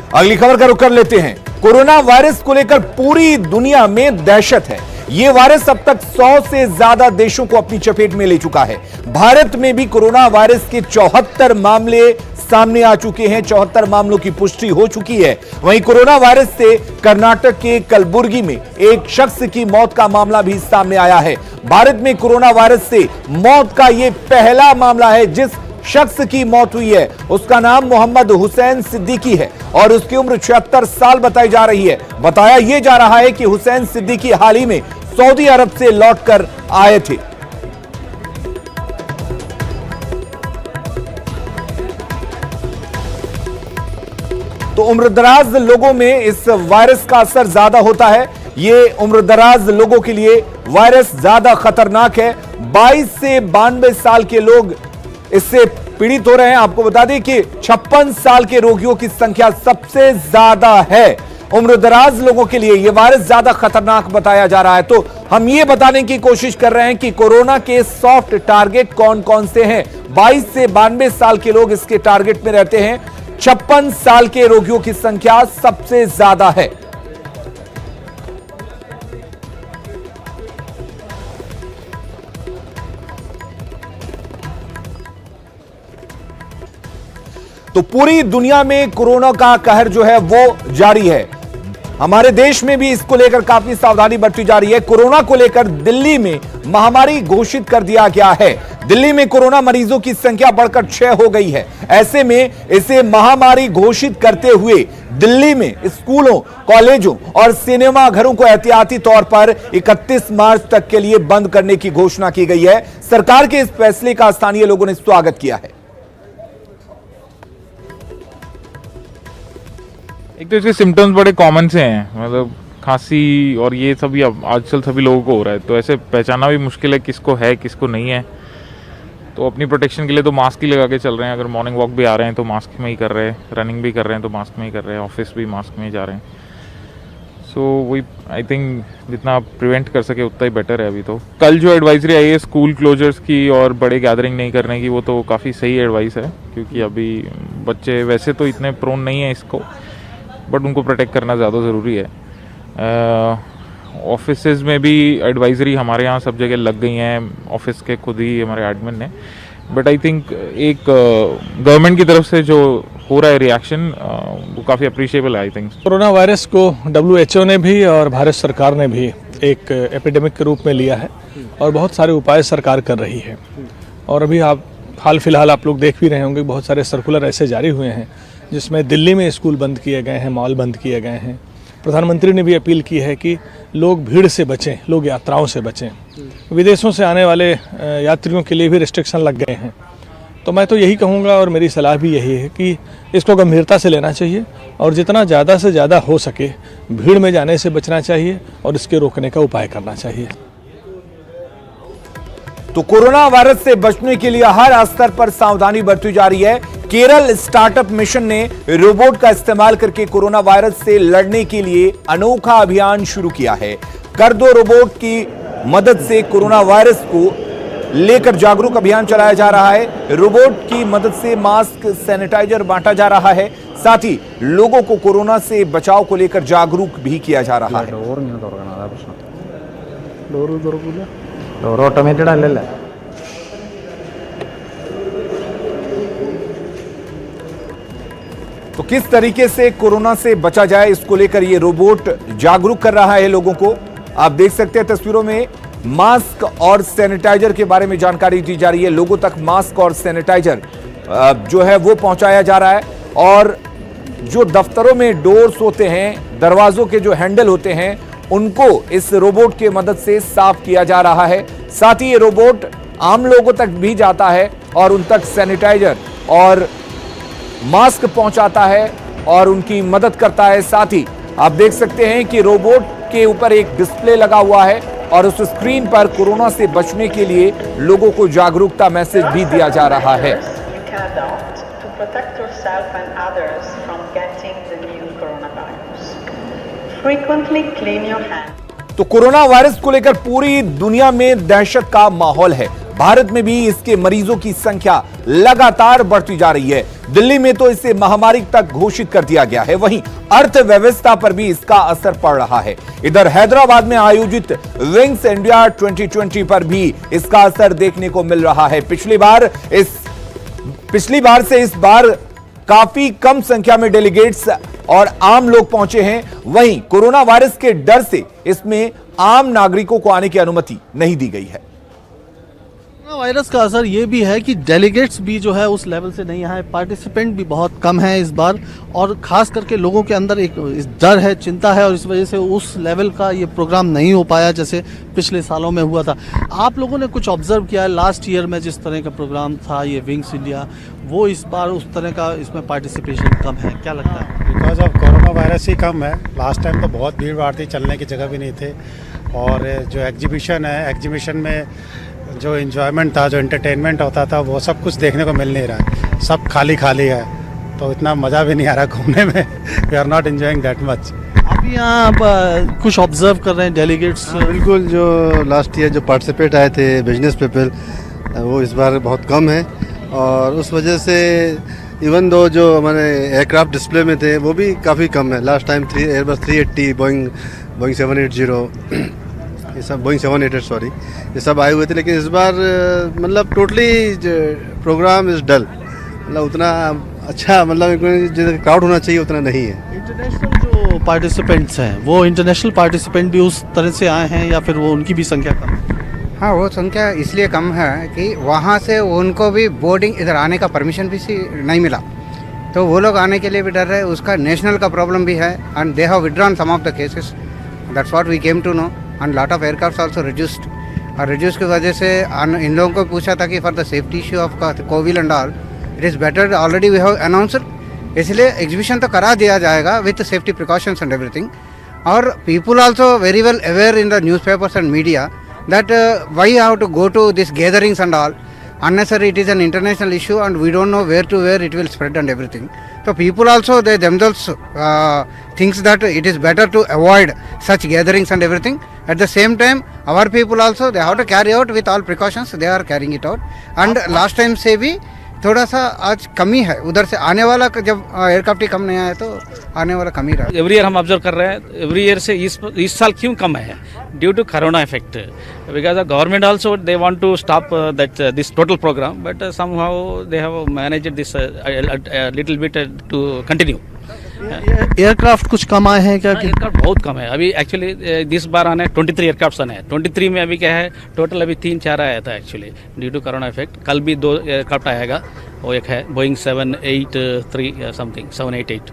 अगली खबर का रुख कर लेते हैं। कोरोना वायरस को लेकर पूरी दुनिया में दहशत है। यह वायरस अब तक 100 से ज्यादा देशों को अपनी चपेट में ले चुका है। भारत में भी कोरोना वायरस के 74 मामले सामने आ चुके हैं। 74 मामलों की पुष्टि हो चुकी है। वहीं कोरोना वायरस से कर्नाटक के कलबुर्गी में एक शख्स की मौत का मामला भी सामने आया है। भारत में कोरोना वायरस से मौत का यह पहला मामला है। जिस शख्स की मौत हुई है उसका नाम मोहम्मद हुसैन सिद्दीकी है और उसकी उम्र 76 साल बताई जा रही है। बताया यह जा रहा है कि हुसैन सिद्दीकी हाल ही में सऊदी अरब से लौटकर आए थे। तो उम्रदराज लोगों में इस वायरस का असर ज्यादा होता है। ये उम्रदराज लोगों के लिए वायरस ज्यादा खतरनाक है। 22 से 92 साल के लोग इससे पीड़ित हो रहे हैं। आपको बता दें कि 56 साल के रोगियों की संख्या सबसे ज्यादा है। उम्रदराज लोगों के लिए यह वायरस ज्यादा खतरनाक बताया जा रहा है। तो हम ये बताने की कोशिश कर रहे हैं कि कोरोना के सॉफ्ट टारगेट कौन कौन से हैं। 22 से 92 साल के लोग इसके टारगेट में रहते हैं। 56 साल के रोगियों की संख्या सबसे ज्यादा है। तो पूरी दुनिया में कोरोना का कहर जो है वो जारी है। हमारे देश में भी इसको लेकर काफी सावधानी बरती जा रही है। कोरोना को लेकर दिल्ली में महामारी घोषित कर दिया गया है। दिल्ली में कोरोना मरीजों की संख्या बढ़कर 6 हो गई है। ऐसे में इसे महामारी घोषित करते हुए दिल्ली में स्कूलों, कॉलेजों और सिनेमा घरों को एहतियाती तौर पर 31 मार्च तक के लिए बंद करने की घोषणा की गई है। सरकार के इस फैसले का स्थानीय लोगों ने स्वागत किया है। एक तो इसके सिम्टम्स बड़े कॉमन से हैं, मतलब खांसी और ये सभी अब आजकल सभी लोगों को हो रहा है। तो ऐसे पहचाना भी मुश्किल है किसको है किसको नहीं है। तो अपनी प्रोटेक्शन के लिए तो मास्क ही लगा के चल रहे हैं। अगर मॉर्निंग वॉक भी आ रहे हैं तो मास्क में ही कर रहे हैं, रनिंग भी कर रहे हैं तो मास्क में ही कर रहे हैं, ऑफिस भी मास्क में ही जा रहे हैं। सो वही आई थिंक जितना आप प्रिवेंट कर सके उतना ही बेटर है। अभी तो कल जो एडवाइजरी आई है स्कूल क्लोजर्स की और बड़े गैदरिंग नहीं करने की, वो तो काफ़ी सही एडवाइस है। क्योंकि अभी बच्चे वैसे तो इतने प्रोन नहीं है इसको, बट उनको प्रोटेक्ट करना ज़्यादा ज़रूरी है। ऑफिसेज में भी एडवाइजरी हमारे यहाँ सब जगह लग गई हैं, ऑफिस के खुद ही हमारे एडमिन ने। बट आई थिंक एक गवर्नमेंट की तरफ से जो हो रहा है रिएक्शन वो काफ़ी अप्रिशिएबल है। आई थिंक कोरोना वायरस को WHO ने भी और भारत सरकार ने भी एक एपिडेमिक के रूप में लिया है और बहुत सारे उपाय सरकार कर रही है। और अभी आप हाल फिलहाल आप लोग देख भी रहे होंगे बहुत सारे सर्कुलर ऐसे जारी हुए हैं जिसमें दिल्ली में स्कूल बंद किए गए हैं, मॉल बंद किए गए हैं। प्रधानमंत्री ने भी अपील की है कि लोग भीड़ से बचें, लोग यात्राओं से बचें। विदेशों से आने वाले यात्रियों के लिए भी रिस्ट्रिक्शन लग गए हैं। तो मैं तो यही कहूँगा और मेरी सलाह भी यही है कि इसको गंभीरता से लेना चाहिए और जितना ज़्यादा से ज़्यादा हो सके भीड़ में जाने से बचना चाहिए और इसके रोकने का उपाय करना चाहिए। तो कोरोना वायरस से बचने के लिए हर स्तर पर सावधानी बरती जा रही है। केरल स्टार्टअप मिशन ने रोबोट का इस्तेमाल करके कोरोना वायरस से लड़ने के लिए अनोखा अभियान शुरू किया है। कर दो रोबोट की मदद से कोरोना वायरस को लेकर जागरूक अभियान चलाया जा रहा है। रोबोट की मदद से मास्क, सैनिटाइजर बांटा जा रहा है। साथ ही लोगों को कोरोना से बचाव को लेकर जागरूक भी किया जा रहा है। ഓട്ടോമേറ്റഡ് അല്ലല്ല। तो किस तरीके से कोरोना से बचा जाए इसको लेकर ये रोबोट जागरूक कर रहा है लोगों को। आप देख सकते हैं तस्वीरों में मास्क और सैनिटाइजर के बारे में जानकारी दी जा रही है। लोगों तक मास्क और सैनिटाइजर जो है वो पहुंचाया जा रहा है। और जो दफ्तरों में डोर्स होते हैं, दरवाजों के जो हैंडल होते हैं, उनको इस रोबोट की मदद से साफ किया जा रहा है। साथ ही ये रोबोट आम लोगों तक भी जाता है और उन तक सैनिटाइजर और मास्क पहुंचाता है और उनकी मदद करता है। साथ ही आप देख सकते हैं कि रोबोट के ऊपर एक डिस्प्ले लगा हुआ है और उस स्क्रीन पर कोरोना से बचने के लिए लोगों को जागरूकता मैसेज भी दिया जा रहा है। तो कोरोना वायरस को लेकर पूरी दुनिया में दहशत का माहौल है। भारत में भी इसके मरीजों की संख्या लगातार बढ़ती जा रही है। दिल्ली में तो इसे महामारी तक घोषित कर दिया गया है, वहीं अर्थव्यवस्था पर भी इसका असर पड़ रहा है। इधर हैदराबाद में आयोजित विंग्स इंडिया 2020 पर भी इसका असर देखने को मिल रहा है। पिछली बार से इस बार काफी कम संख्या में डेलीगेट्स और आम लोग पहुंचे हैं। वहीं कोरोना वायरस के डर से इसमें आम नागरिकों को आने की अनुमति नहीं दी गई है। कोरोना वायरस का असर ये भी है कि डेलीगेट्स भी जो है उस लेवल से नहीं आए, पार्टिसिपेंट भी बहुत कम है इस बार, और खास करके लोगों के अंदर एक डर है, चिंता है, और इस वजह से उस लेवल का ये प्रोग्राम नहीं हो पाया जैसे पिछले सालों में हुआ था। आप लोगों ने कुछ ऑब्जर्व किया है लास्ट ईयर में जिस तरह का प्रोग्राम था ये विंग्स इंडिया, वो इस बार उस तरह का इसमें पार्टिसिपेशन कम है, क्या लगता है? बिकॉज ऑफ कोरोना वायरस ही कम है। लास्ट टाइम तो बहुत भीड़ भाड़ थी, चलने की जगह भी नहीं थे, और जो एग्जीबिशन है, एग्जीबिशन में जो एंजॉयमेंट था, जो एंटरटेनमेंट होता था, वो सब कुछ देखने को मिल नहीं रहा है। सब खाली खाली है, तो इतना मज़ा भी नहीं आ रहा घूमने में। We are not enjoying that much. अभी यहाँ आप कुछ ऑब्जर्व कर रहे हैं डेलीगेट्स? बिल्कुल, जो लास्ट ईयर जो पार्टिसिपेट आए थे बिजनेस पीपल, वो इस बार बहुत कम है, और उस वजह से इवन दो जो हमारे एयरक्राफ्ट डिस्प्ले में थे वो भी काफ़ी कम है। लास्ट टाइम एयरबस 380, बोइंग 780, ये सब बोइंग 788 सॉरी, ये सब आए हुए थे, लेकिन इस बार मतलब टोटली प्रोग्राम इज डल, मतलब उतना अच्छा, मतलब जितना क्राउड होना चाहिए उतना नहीं है। इंटरनेशनल जो पार्टिसिपेंट्स हैं वो इंटरनेशनल पार्टिसिपेंट भी उस तरह से आए हैं या फिर वो उनकी भी संख्या कम है? हाँ, वो संख्या इसलिए कम है कि वहाँ से उनको भी बोर्डिंग इधर आने का परमिशन भी नहीं मिला, तो वो लोग आने के लिए भी डर रहे। उसका नेशनल का प्रॉब्लम भी है, and they have withdrawn some of the cases, that's what we came to know, and lot of aircraft also reduced. और रिड्यूस की वजह से इन लोगों को पूछा था कि for the safety issue of Covid and all, it is better, already we have announced, इसलिए एग्जीबिशन तो करा दिया जाएगा with safety precautions and everything. और people also very well aware in the newspapers and media that why you have to go to these gatherings and all unnecessary. It is an international issue and we don't know where it will spread and everything. So people also, they themselves thinks that it is better to avoid such gatherings and everything. At the same time, our people also, they have to carry out with all precautions, they are carrying it out. And last time से भी थोड़ा सा आज कमी है, उधर से आने वाला जब एयरक्राफ्ट ही कम नहीं आया तो आने वाला कमी रहा। एवरी ईयर हम ऑब्जर्व कर रहे हैं, एवरी ईयर से इस साल क्यों कम है? Due to corona effect, because the government also they want to stop this total program, but somehow they have managed this little bit to continue. Aircraft कुछ कम आए हैं क्या? एयरक्राफ्ट बहुत कम है अभी, एक्चुअली दिस बार आने 23 एयरक्राफ्ट आने हैं। 23 में अभी क्या है, टोटल अभी 3-4 आया था actually due to corona effect. कल भी 2 एयरक्राफ्ट आएगा, वो एक है बोइंग 783 समथिंग 788,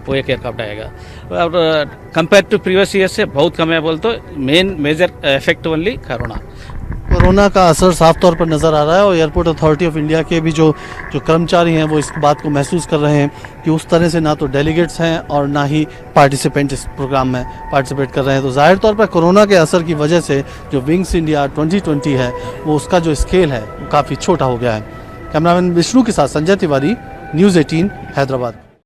वो एक एयरक्राफ्ट आएगा। और कंपेयर टू प्रीवियस ईयर से बहुत कम है बोल तो main major effect only corona का असर साफ तौर पर नज़र आ रहा है, और एयरपोर्ट अथॉरिटी ऑफ इंडिया के भी जो कर्मचारी हैं वो इस बात को महसूस कर रहे हैं कि उस तरह से ना तो डेलीगेट्स हैं और ना ही पार्टिसिपेंट इस प्रोग्राम में पार्टिसिपेट कर रहे हैं। तो जाहिर तौर पर कोरोना के असर की वजह से जो विंग्स इंडिया 2020 है वो उसका जो स्केल है वो काफ़ी छोटा हो गया है। कैमरामैन विष्णु के साथ संजय तिवारी, न्यूज़ 18 हैदराबाद।